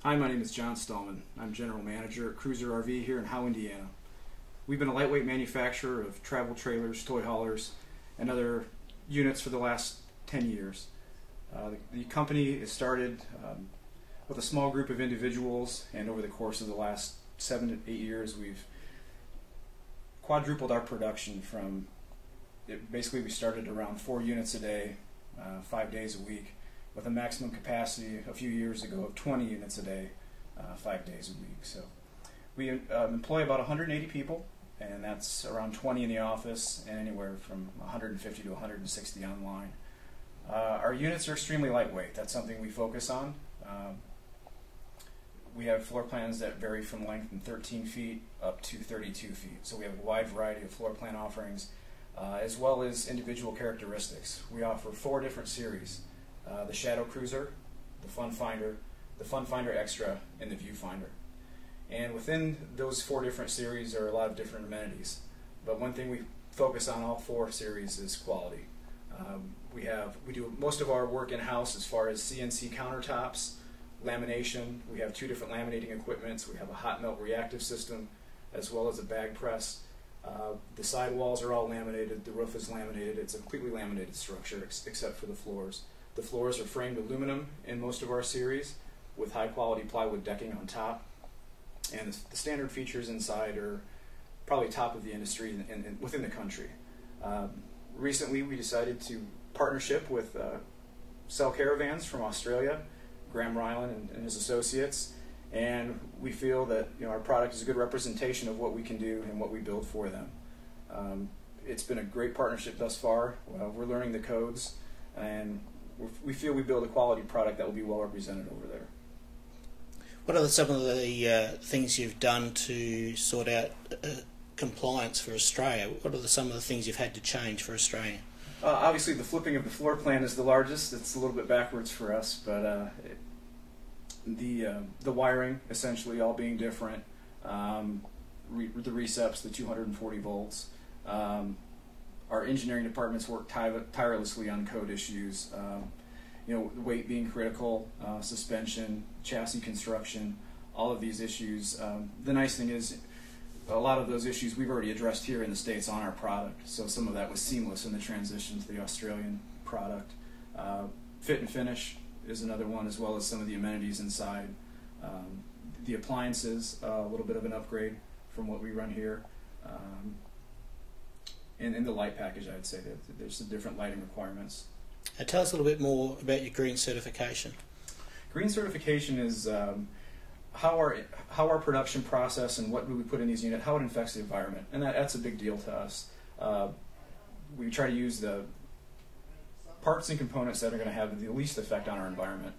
Hi, my name is John Stallman. I'm General Manager at Cruiser RV here in Howe, Indiana. We've been a lightweight manufacturer of travel trailers, toy haulers, and other units for the last 10 years. The company is started with a small group of individuals, and over the course of the last 7 to 8 years we've quadrupled our production from, basically we started around 4 units a day, 5 days a week, with a maximum capacity a few years ago of 20 units a day, 5 days a week. So we employ about 180 people, and that's around 20 in the office and anywhere from 150 to 160 online. Our units are extremely lightweight. That's something we focus on. We have floor plans that vary from length from 13 feet up to 32 feet. So we have a wide variety of floor plan offerings, as well as individual characteristics. We offer 4 different series: the Shadow Cruiser, the Fun Finder, the Fun Finder Extra, and the Viewfinder. And within those 4 different series are a lot of different amenities. But one thing we focus on all 4 series is quality. We do most of our work in-house as far as CNC countertops, lamination. We have 2 different laminating equipments. We have a hot melt reactive system as well as a bag press. The side walls are all laminated. The roof is laminated. It's a completely laminated structure except for the floors. The floors are framed aluminum in most of our series with high quality plywood decking on top. And the standard features inside are probably top of the industry within the country. Recently we decided to partnership with Cell Caravans from Australia, Graham Ryland and his associates, and we feel that our product is a good representation of what we can do and what we build for them. It's been a great partnership thus far. We're learning the codes, and we feel we build a quality product that will be well represented over there. What are some of the things you've done to sort out compliance for Australia? What are some of the things you've had to change for Australia? Obviously the flipping of the floor plan is the largest. It's a little bit backwards for us, but the wiring essentially all being different, the receps, the 240 volts. Our engineering departments work tirelessly on code issues. Weight being critical, suspension, chassis construction, all of these issues. The nice thing is, a lot of those issues we've already addressed here in the States on our product, so some of that was seamless in the transition to the Australian product. Fit and finish is another one, as well as some of the amenities inside. The appliances, a little bit of an upgrade from what we run here. And the light package, I'd say that there's some different lighting requirements. Tell us a little bit more about your green certification. Green certification is how our production process and what we put in these units, how it affects the environment, and that's a big deal to us. We try to use the parts and components that are going to have the least effect on our environment.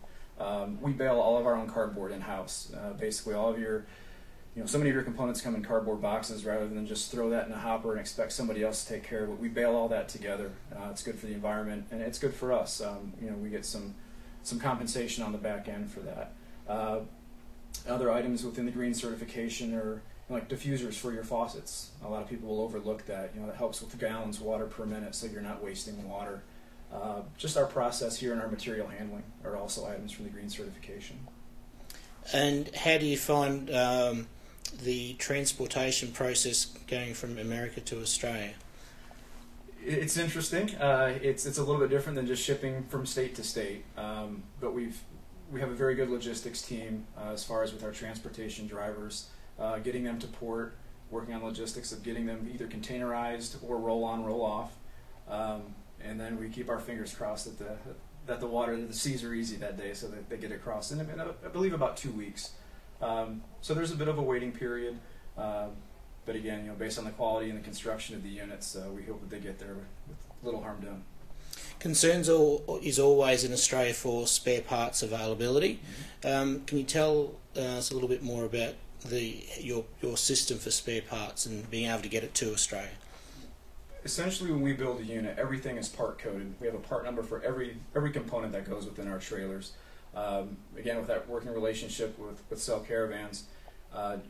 We bale all of our own cardboard in-house. Basically, all of your, so many of your components come in cardboard boxes rather than just throw that in a hopper and expect somebody else to take care of it. We bale all that together. It's good for the environment, and it's good for us. We get some compensation on the back end for that. Other items within the green certification are like diffusers for your faucets. A lot of people will overlook that. That helps with the gallons of water per minute, so you're not wasting water. Just our process here and our material handling are also items from the green certification. And how do you find the transportation process going from America to Australia? It's interesting. It's a little bit different than just shipping from state to state, but we have a very good logistics team as far as with our transportation drivers, getting them to port, working on logistics of getting them either containerized or roll on, roll off, and then we keep our fingers crossed that the seas are easy that day, so that they get across in I believe about 2 weeks. So there's a bit of a waiting period, but again, based on the quality and the construction of the units, we hope that they get there with little harm done. Concerns is always in Australia for spare parts availability. Can you tell us a little bit more about your system for spare parts and being able to get it to Australia? Essentially, when we build a unit, everything is part coded. We have a part number for every component that goes within our trailers. Again, with that working relationship with Cell Caravans,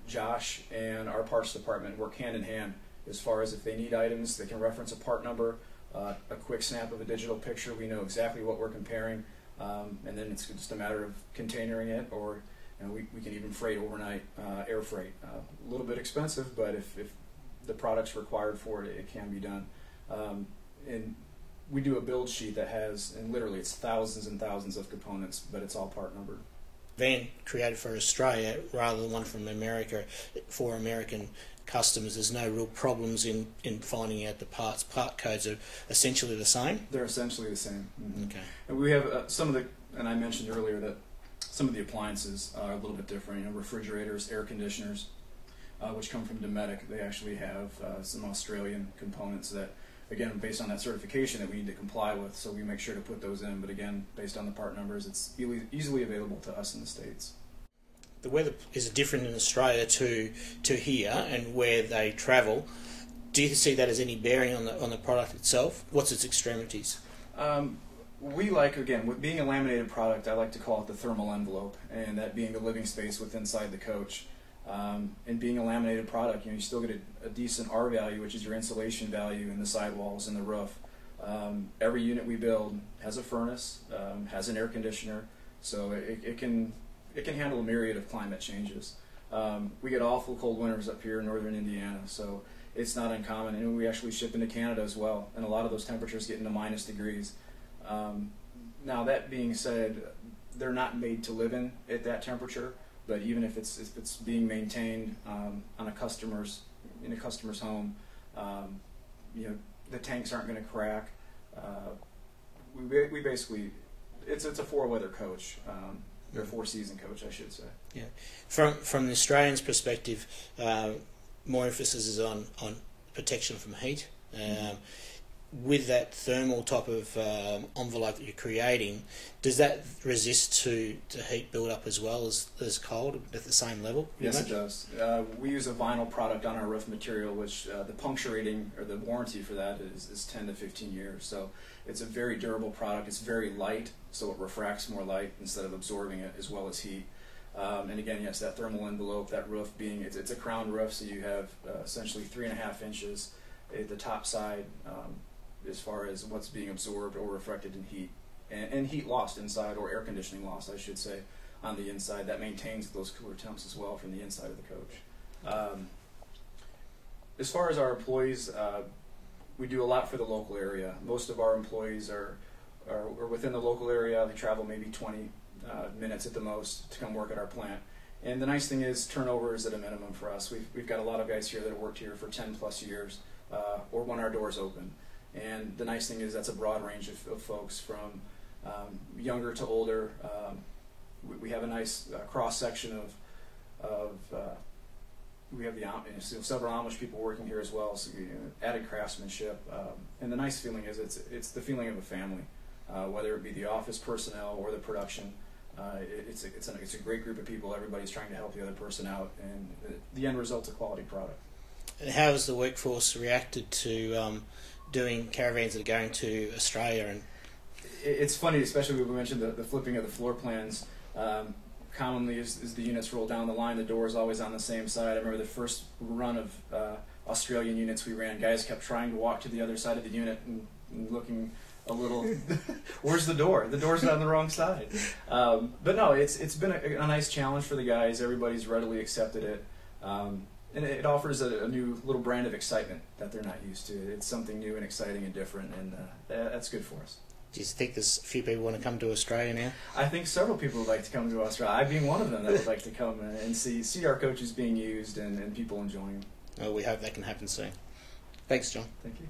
Josh and our parts department work hand in hand as far as if they need items, they can reference a part number, a quick snap of a digital picture, we know exactly what we're comparing, and then it's just a matter of containering it, or We can even freight overnight, air freight. A little bit expensive, but if the product's required for it, it can be done. And we do a build sheet that has, and literally it's thousands and thousands of components, but it's all part numbered. Van created for Australia rather than one from America for American customers. There's no real problems in finding out the parts. Part codes are essentially the same? They're essentially the same. Mm-hmm. Okay. And we have some of the, and I mentioned earlier that some of the appliances are a little bit different. Refrigerators, air conditioners, which come from Dometic. They actually have some Australian components that, again, based on that certification that we need to comply with, so we make sure to put those in. But again, based on the part numbers, it's easily available to us in the States. The weather is different in Australia to here and where they travel. Do you see that as any bearing on the product itself? What's its extremities? We like, again, with being a laminated product, I like to call it the thermal envelope, and that being the living space within inside the coach. And being a laminated product, you still get a decent R value, which is your insulation value in the sidewalls and the roof. Every unit we build has a furnace, has an air conditioner, so it can handle a myriad of climate changes. We get awful cold winters up here in northern Indiana, so it's not uncommon. And we actually ship into Canada as well, and a lot of those temperatures get into minus degrees. Now that being said, they're not made to live in at that temperature. But even if it's being maintained on a customer's home, the tanks aren't going to crack. We basically, it's a four-weather coach, or four-season coach, I should say. Yeah. From the Australian's perspective, more emphasis is on protection from heat. With that thermal type of envelope that you're creating, does that resist to heat build up as well as cold at the same level? Yes, it does. We use a vinyl product on our roof material, which the puncture rating or the warranty for that is 10 to 15 years. So it's a very durable product. It's very light, so it refracts more light instead of absorbing it, as well as heat. And again, yes, that thermal envelope, that roof being, it's a crown roof, so you have essentially 3.5 inches at the top side, as far as what's being absorbed or reflected in heat, and heat lost inside, or air conditioning lost, I should say, on the inside. That maintains those cooler temps as well from the inside of the coach. As far as our employees, we do a lot for the local area. Most of our employees are within the local area. They travel maybe 20 minutes at the most to come work at our plant. And the nice thing is turnover is at a minimum for us. We've got a lot of guys here that have worked here for 10 plus years, or when our doors open. And the nice thing is that's a broad range of folks, from younger to older. We have a nice cross section of we have several Amish people working here as well, so added craftsmanship. And the nice feeling is it's the feeling of a family, whether it be the office personnel or the production. It's a great group of people. Everybody's trying to help the other person out, and the end result's a quality product. And how has the workforce reacted to doing caravans that are going to Australia? And it's funny, especially when we mentioned the flipping of the floor plans. Commonly, as the units roll down the line, the door is always on the same side. I remember the first run of Australian units we ran, guys kept trying to walk to the other side of the unit and looking a little, where's the door? The door's on the wrong side. But no, it's been a nice challenge for the guys. Everybody's readily accepted it. And it offers a new little brand of excitement that they're not used to. It's something new and exciting and different, and that's good for us. Do you think there's a few people want to come to Australia now? I think several people would like to come to Australia. I being one of them that would like to come and see our coaches being used and people enjoying them. Well, we hope that can happen soon. Thanks, John. Thank you.